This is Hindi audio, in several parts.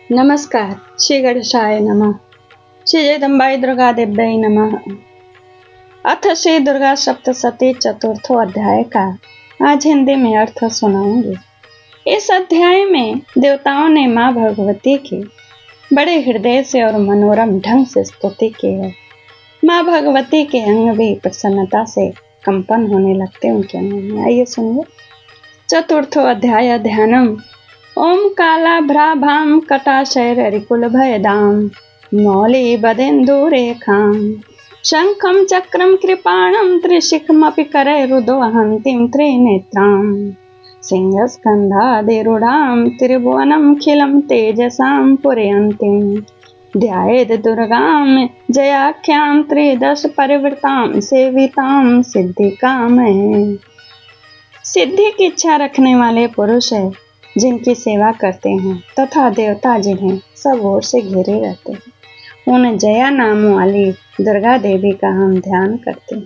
नमस्कार। श्री गणेशाय नमः। श्री जगदम्बाई दुर्गा देव्यै नमः। अथ श्री दुर्गा सप्तशती चतुर्थो अध्याय का आज हिंदी में अर्थ सुनाऊंगी। इस अध्याय में देवताओं ने माँ भगवती की बड़े हृदय से और मनोरम ढंग से स्तुति की है। माँ भगवती के अंग भी प्रसन्नता से कंपन होने लगते उनके अंगों में। आइए सुनिए। चतुर्थो अध्याय ध्यानम। ओम कालाभ्राभां कटाशैररिकुलभयदां मौली बदेन्दुरेखां शङ्खं चक्रं कृपाणं त्रिशिखमपि करैरुदवहन्तीं त्रिनेत्रां सिंहस्कन्धाधिरूढां त्रिभुवनमखिलं तेजसां पूरयन्तीं ध्यायेद् दुर्गां जयाख्यां त्रिदश परिवृतां सेवितां सिद्धिकामये। सिद्धि की इच्छा रखने वाले पुरुष है जिनकी सेवा करते हैं तथा देवता जिन्हें सब ओर से घेरे रहते हैं। उन जया नाम वाली दुर्गा देवी का हम ध्यान करते हैं।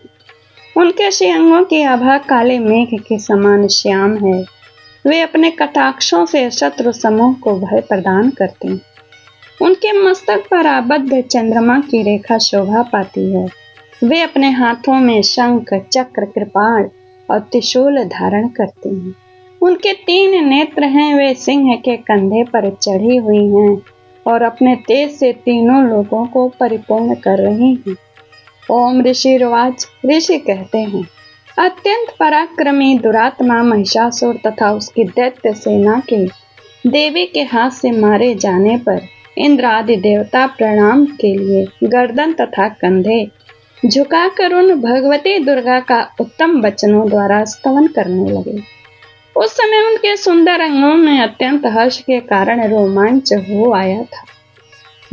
उनके श्रीअंगों की आभा काले मेघ के समान श्याम है। वे अपने कटाक्षों से शत्रु समूह को भय प्रदान करते हैं। उनके मस्तक पर आबद्ध चंद्रमा की रेखा शोभा पाती है। वे अपने हाथों में शंख चक्र कृपाण और त्रिशूल धारण करते हैं। उनके 3 नेत्र हैं। वे सिंह के कंधे पर चढ़ी हुई हैं और अपने तेज से तीनों लोगों को परिपूर्ण कर रही हैं। ओम ऋषिर्वाच। ऋषि कहते हैं, अत्यंत पराक्रमी दुरात्मा महिषासुर तथा उसकी दैत्य सेना के देवी के हाथ से मारे जाने पर इंद्र आदि देवता प्रणाम के लिए गर्दन तथा कंधे झुकाकर उन भगवती दुर्गा का उत्तम वचनों द्वारा स्तवन करने लगे। उस समय उनके सुंदर अंगों में अत्यंत हर्ष के कारण रोमांच हो आया था।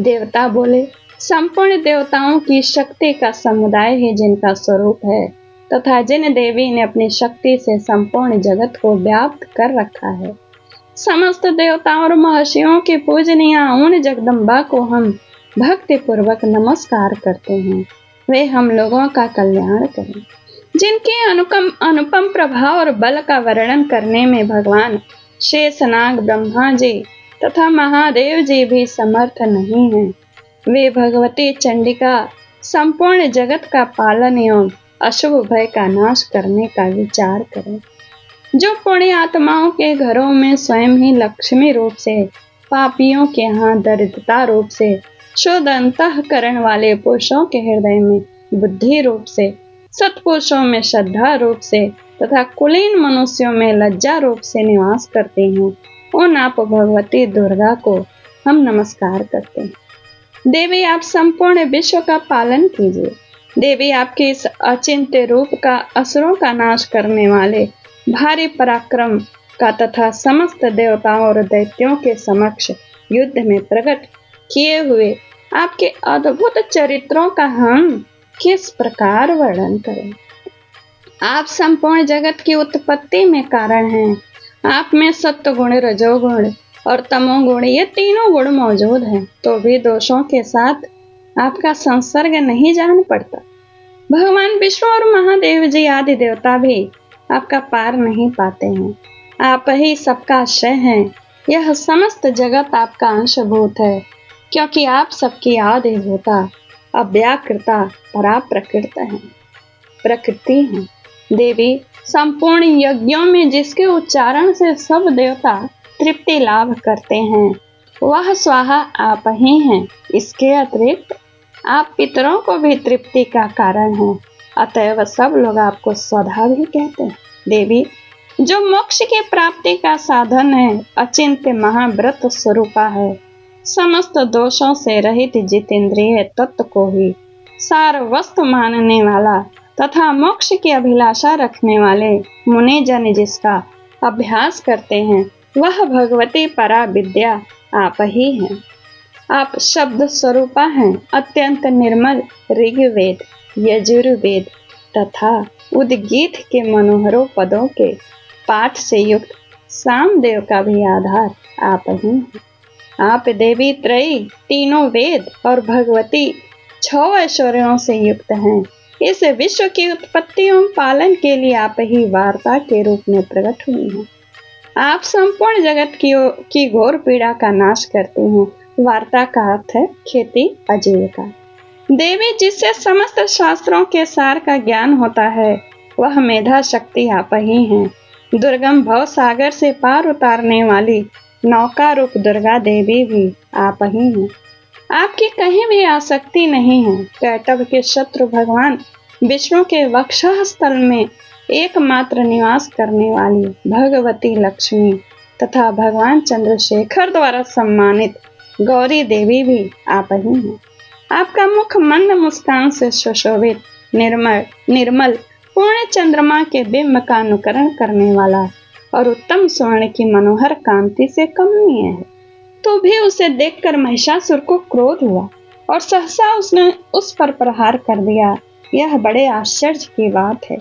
देवता बोले, संपूर्ण देवताओं की शक्ति का समुदाय ही जिनका स्वरूप है तथा जिन देवी ने अपनी शक्ति से संपूर्ण जगत को व्याप्त कर रखा है, समस्त देवताओं और महर्षियों की पूजनीय उन जगदम्बा को हम भक्ति पूर्वक नमस्कार करते हैं। वे हम लोगों का कल्याण करें। जिनके अनुपम प्रभाव और बल का वर्णन करने में भगवान शेषनाग ब्रह्मा जी तथा महादेव जी भी समर्थ नहीं हैं। वे भगवती चंडिका संपूर्ण जगत का पालन एवं अशुभ भय का नाश करने का विचार करें। जो पुण्य आत्माओं के घरों में स्वयं ही लक्ष्मी रूप से, पापियों के यहाँ दरिद्रता रूप से, शुद्ध अंतःकरण वाले पुरुषों के हृदय में बुद्धि रूप से, सत्पुरुषों में श्रद्धा रूप से तथा कुलीन मनुष्यों में लज्जा रूप से निवास करते हैं, उन आप भगवती दुर्गा को हम नमस्कार करते हैं। देवी, आप संपूर्ण विश्व का पालन कीजिए। देवी, आपके इस अचिंत्य रूप का असुरों का नाश करने वाले भारी पराक्रम का तथा समस्त देवताओं और दैत्यों के समक्ष युद्ध में प्रकट किए हुए आपके अद्भुत चरित्रों का हम किस प्रकार वर्णन करें। आप संपूर्ण जगत की उत्पत्ति में कारण हैं। आप में सत्व गुण, रजोगुण और तमोगुण, ये तीनों गुण मौजूद हैं, तो भी दोषों के साथ आपका संसर्ग नहीं जान पड़ता। भगवान विष्णु और महादेव जी आदि देवता भी आपका पार नहीं पाते हैं। आप ही सबका आश्रय हैं। यह समस्त जगत आपका अंशभूत है, क्योंकि आप सबकी आदि होता, अव्याकृता, परा प्रकृति है। देवी, संपूर्ण यज्ञों में जिसके उच्चारण से सब देवता तृप्ति लाभ करते हैं, वह स्वाहा आप ही हैं। इसके अतिरिक्त आप पितरों को भी तृप्ति का कारण हैं, अतएव सब लोग आपको स्वधा भी कहते हैं। देवी, जो मोक्ष की प्राप्ति का साधन है, अचिंत्य महाव्रत स्वरूपा है, समस्त दोषों से रहित जितेंद्रिय तत्व को ही सार वस्तु मानने वाला तथा मोक्ष की अभिलाषा रखने वाले मुनि जन जिसका अभ्यास करते हैं, वह भगवती परा विद्या आप ही हैं। आप शब्द स्वरूपा हैं। अत्यंत निर्मल ऋग्वेद, यजुर्वेद तथा उद्गीत के मनोहरों पदों के पाठ से युक्त सामदेव का भी आधार आप ही हैं। आप देवी त्रयी, तीनों वेद और भगवती 6 ऐश्वर्यों से युक्त हैं। इस विश्व की उत्पत्ति एवं पालन के लिए आप ही वार्ता के रूप में प्रकट हुई हैं। आप संपूर्ण जगत की घोर पीड़ा का नाश करती हैं। वार्ता का अर्थ है खेती आजीविका। देवी जिससे समस्त शास्त्रों के सार का ज्ञान होता है, वह मेधा शक्ति आप ही हैं। दुर्गम भव सागर से पार उतारने वाली नौका रूप दुर्गा देवी भी आप ही हैं। आपकी कहीं भी आसक्ति नहीं है। कैटभ के शत्रु भगवान विष्णु के वक्षः स्थल में एकमात्र निवास करने वाली भगवती लक्ष्मी तथा भगवान चंद्रशेखर द्वारा सम्मानित गौरी देवी भी आप ही हैं। आपका मुख मंद मुस्कान से सुशोभित निर्मल पूर्ण चंद्रमा के बिंब का अनुकरण करने वाला और उत्तम स्वर्ण की मनोहर कांति से कमनीय है। तो भी उसे देखकर महिषासुर को क्रोध हुआ और सहसा उसने उस पर प्रहार कर दिया। यह बड़े आश्चर्य की बात है।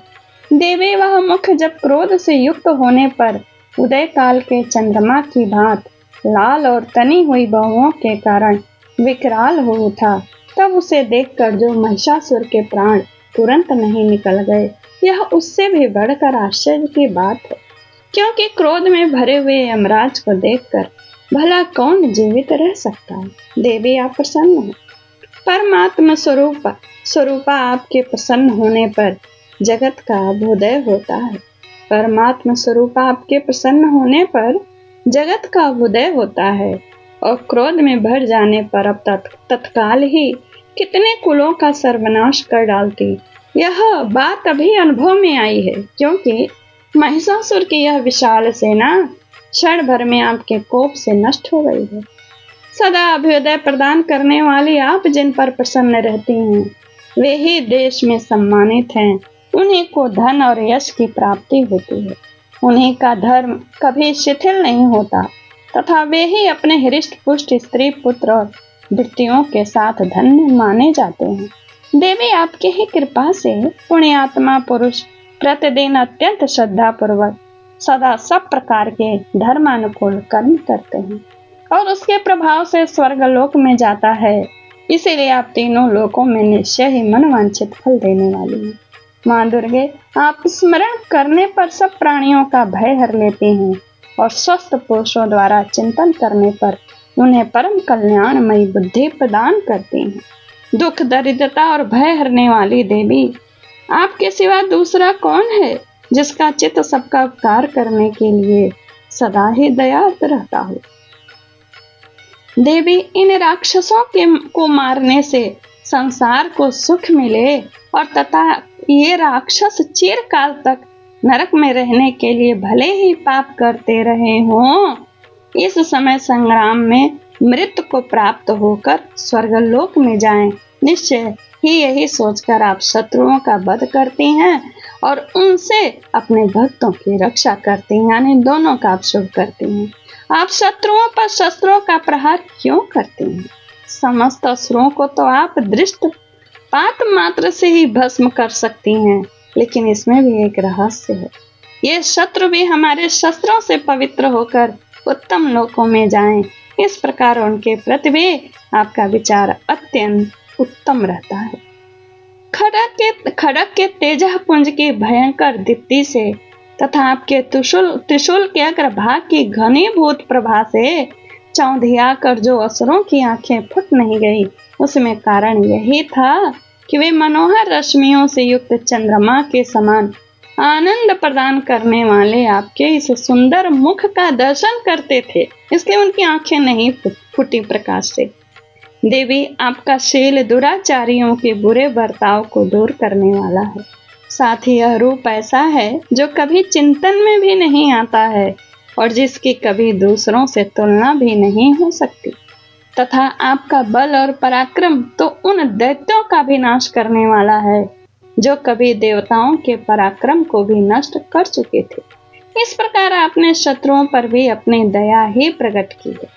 देवी वह मुख जब क्रोध से युक्त होने पर उदय काल के चंद्रमा की भांत लाल और तनी हुई बाहुओं के कारण विकराल हो उठा, तब उसे देखकर जो महिषासुर के प्राण तुरंत नहीं निकल गए, यह उससे भी बढ़कर आश्चर्य की बात है। क्योंकि क्रोध में भरे हुए यमराज को देखकर भला कौन जीवित रह सकता है। देवी आप प्रसन्न हो। परमात्मा स्वरूपा आपके प्रसन्न होने पर जगत का अभ्युदय होता है। परमात्मा स्वरूपा आपके प्रसन्न होने पर जगत का अभ्युदय होता है और क्रोध में भर जाने पर अब तत्काल ही कितने कुलों का सर्वनाश कर डालती। यह बात अभी अनुभव में आई है, क्योंकि महिषासुर की यह विशाल सेना क्षण भर में आपके कोप से नष्ट हो गई है। सदा अभ्युदय प्रदान करने वाली आप जिन पर प्रसन्न रहती हैं, वे ही देश में सम्मानित हैं। उन्हीं को धन और यश की प्राप्ति होती है। उन्हीं का धर्म कभी शिथिल नहीं होता तथा वे ही अपने हृष्ट पुष्ट स्त्री पुत्र और वृत्तियों के साथ धन्य माने जाते हैं। देवी आपके ही कृपा से पुण्यात्मा पुरुष प्रतिदिन अत्यंत श्रद्धा पूर्वक सदा सब प्रकार के धर्मानुकूल कर्म करते हैं और उसके प्रभाव से स्वर्गलोक में जाता है। इसीलिए आप तीनों लोकों में निश्चय ही मनवांछित फल देने वाली हैं। माँ दुर्गे, आप स्मरण करने पर सब प्राणियों का भय हर लेती हैं और स्वस्थ पुरुषों द्वारा चिंतन करने पर उन्हें परम कल्याणमयी बुद्धि प्रदान करती हैं। दुख दरिद्रता और भय हरने वाली देवी, आपके सिवा दूसरा कौन है जिसका चित्त सबका उपकार करने के लिए सदा ही दयार्थ रहता हो। देवी, इन राक्षसों को मारने से संसार को सुख मिले और तथा ये राक्षस चिरकाल तक नरक में रहने के लिए भले ही पाप करते रहे हों, इस समय संग्राम में मृत्यु को प्राप्त होकर स्वर्गलोक में जाएं। निश्चय ही यही सोचकर आप शत्रुओं का वध करती हैं और उनसे अपने भक्तों की रक्षा करती हैं, यानी दोनों का आप शुभ करती हैं। आप शत्रुओं पर शस्त्रों का प्रहार क्यों करती हैं? समस्त असुरों को तो आप दृष्टिपात मात्र से ही भस्म कर सकती हैं, लेकिन इसमें भी एक रहस्य है। ये शत्रु भी हमारे शस्त्रों से पवित्र होकर उत्तम लोकों में जाएं। इस प्रकार उनके प्रति भी आपका विचार अत्यंत उत्तम रहता है। खड़क के तेजपुंज की भयंकर दीप्ति से तथा आपके त्रिशूल के अग्रभाग की घनीभूत प्रभा से चौंधिया कर जो असुरों की आंखें फुट नहीं गई, उसमें कारण यही था कि वे मनोहर रश्मियों से युक्त चंद्रमा के समान आनंद प्रदान करने वाले आपके इस सुंदर मुख का दर्शन करते थे, इसलिए उनकी आंखें नहीं फूटी प्रकाश से। देवी, आपका शील दुराचारियों के बुरे बर्ताव को दूर करने वाला है। साथ ही यह रूप ऐसा है जो कभी चिंतन में भी नहीं आता है और जिसकी कभी दूसरों से तुलना भी नहीं हो सकती, तथा आपका बल और पराक्रम तो उन दैत्यों का भी नाश करने वाला है जो कभी देवताओं के पराक्रम को भी नष्ट कर चुके थे। इस प्रकार आपने शत्रुओं पर भी अपनी दया ही प्रकट की है।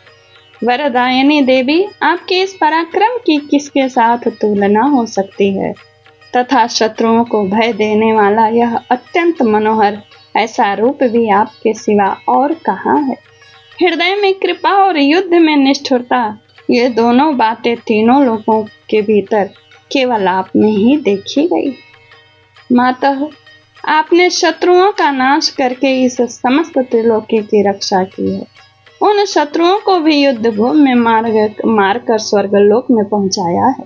वरदायिनी देवी, आपके इस पराक्रम की किसके साथ तुलना हो सकती है, तथा शत्रुओं को भय देने वाला यह अत्यंत मनोहर ऐसा रूप भी आपके सिवा और कहाँ है। हृदय में कृपा और युद्ध में निष्ठुरता, ये दोनों बातें तीनों लोगों के भीतर केवल आप में ही देखी गई। मातः, आपने शत्रुओं का नाश करके इस समस्त त्रिलोकी की रक्षा की है। उन शत्रुओं को भी युद्ध भूमि में मारकर स्वर्गलोक में पहुंचाया है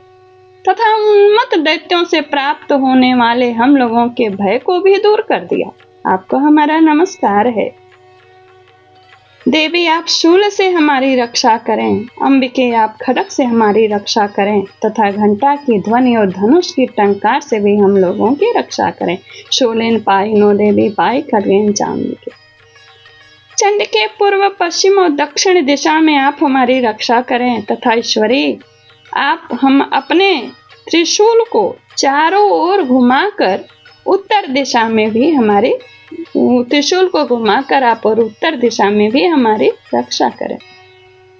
तथा उन्मत्त दैत्यों से प्राप्त होने वाले हम लोगों के भय को भी दूर कर दिया। आपको हमारा नमस्कार है। देवी आप शूल से हमारी रक्षा करें, अंबिके आप खड्ग से हमारी रक्षा करें तथा घंटा की ध्वनि और धनुष की टंकार से भी हम लोगों की रक्षा करें। शूलेन पाहिनो देवी पाई खड्गेन चांबिके। चंड के पूर्व पश्चिम और दक्षिण दिशा में आप हमारी रक्षा करें तथा ईश्वरी आप हम अपने त्रिशूल को चारों ओर घुमाकर उत्तर दिशा में भी हमारी त्रिशूल को घुमाकर आप और उत्तर दिशा में भी हमारी रक्षा करें।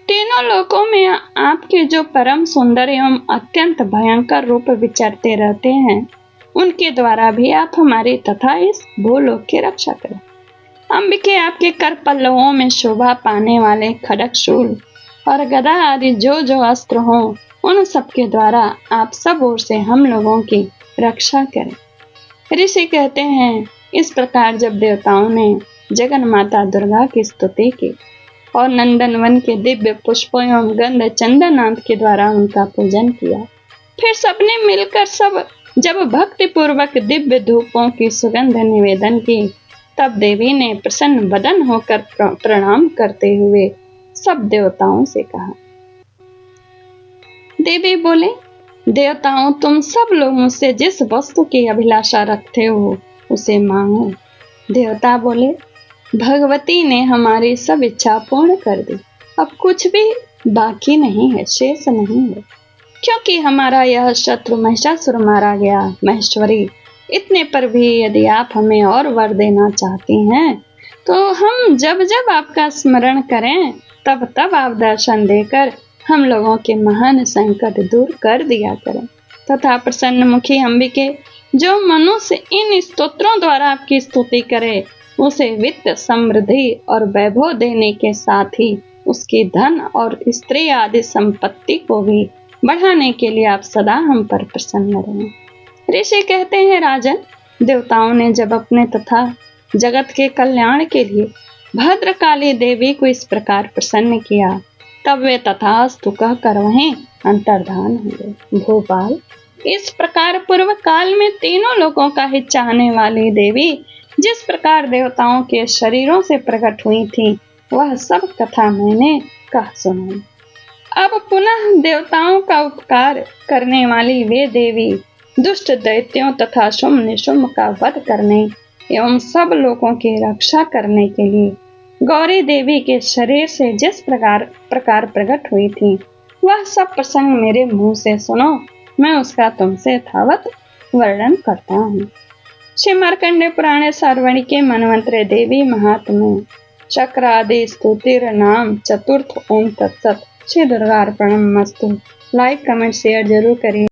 तीनों लोकों में आपके जो परम सुंदर एवं अत्यंत भयंकर रूप विचरते रहते हैं उनके द्वारा भी आप हमारी तथा इस भूलोक की रक्षा करें। अंबिके आपके कर पल्लवों में शोभा पाने वाले खड्ग शूल और गदा आदि जो जो अस्त्र हों उन सब के द्वारा आप सब ओर से हम लोगों की रक्षा करें। ऋषि कहते हैं इस प्रकार जब देवताओं ने जगन माता दुर्गा की स्तुति की और नंदनवन के दिव्य पुष्पों एवं गंध चंदनाथ के द्वारा उनका पूजन किया, फिर सबने मिलकर सब जब भक्ति पूर्वक दिव्य धूपों की सुगंध निवेदन की, तब देवी ने प्रसन्न बदन होकर प्रणाम करते हुए सब देवताओं से कहा। देवी बोले, देवताओं तुम सब लोगों से जिस वस्तु की अभिलाषा रखते हो उसे मांगो। देवता बोले, भगवती ने हमारी सब इच्छा पूर्ण कर दी, अब कुछ भी बाकी नहीं है, शेष नहीं है, क्योंकि हमारा यह शत्रु महिषासुर मारा गया। महेश्वरी इतने पर भी यदि आप हमें और वर देना चाहती हैं तो हम जब जब आपका स्मरण करें तब तब आप दर्शन देकर हम लोगों के महान संकट दूर कर दिया करें तथा प्रसन्न मुखी अंबिके जो मनुष्य इन स्तोत्रों द्वारा आपकी स्तुति करे उसे वित्त समृद्धि और वैभव देने के साथ ही उसकी धन और स्त्री आदि संपत्ति को भी बढ़ाने के लिए आप सदा हम पर प्रसन्न रहें। ऋषि कहते हैं, राजन देवताओं ने जब अपने तथा जगत के कल्याण के लिए भद्रकाली देवी को इस प्रकार प्रसन्न किया तब वे तथास्तु कहकर वहीं अंतर्धान हुए। भोपाल इस प्रकार पूर्व काल में तीनों लोगों का हित चाहने वाली देवी जिस प्रकार देवताओं के शरीरों से प्रकट हुई थी वह सब कथा मैंने कह सुनाई। अब पुनः देवताओं का उपकार करने वाली वे देवी दुष्ट दैत्यों तथा शुम्भ निशुम्भ का वध करने एवं सब लोगों की रक्षा करने के लिए गौरी देवी के शरीर से जिस प्रकार प्रकट हुई थी वह सब प्रसंग मेरे मुंह से सुनो, मैं उसका तुमसे यथावत वर्णन करता हूँ। श्री मार्कंडेय पुराणे सार्वणिके मनवंतरे देवी महात्म्य चक्रादि स्तुतिर नाम चतुर्थ ओम तत्सत। श्री दुर्गा अर्पणमस्तु। लाइक कमेंट शेयर जरूर करिए।